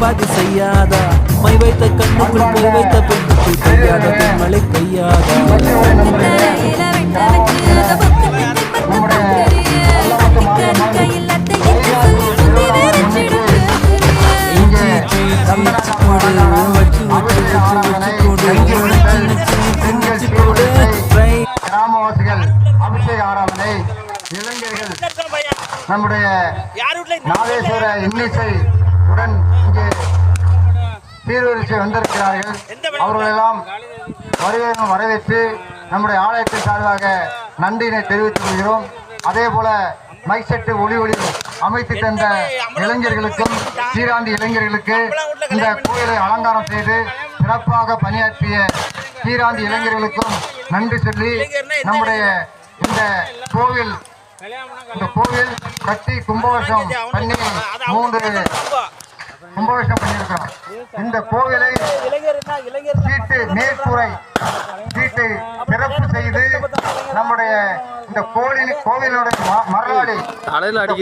பாதி செய்யாதா மை வைத்த கண்ணுக்குள் போய் வைத்த பெண்ணுக்கு பெய்யாத மழை பெய்யாதா கிராமவாசிகள் அபிஷேக ஆராதனை இளைஞர்கள் நம்முடைய நாதேஸ்வர இன்னிசை உடன் இங்கே சீர்வரிசை வந்திருக்கிறார்கள். அவர்களெல்லாம் வரவேற்று நம்முடைய ஆலயத்தின் சார்பாக நன்றியினை தெரிவித்துக் கொள்கிறோம். அதே போல மைக் செட்டு ஒளி அமைத்து தந்த இளைஞர்களுக்கும் சீராண்டி இளைஞர்களுக்கு இந்த கோயிலை அலங்காரம் செய்து சிறப்பாக பணியாற்றிய சீராண்டி இளைஞர்களுக்கும் நன்றி சொல்லி நம்முடைய இந்த கோவில் கட்டி கும்பாபிஷேகம் பண்ணி 3 கும்பாபிஷேகம் பண்ணியிருக்கிறோம். இந்த கோவிலை சீட்டு மேற்கூரை சீட்டை சிறப்பு செய்து நம்முடைய இந்த கோவிலுடைய மரலாடி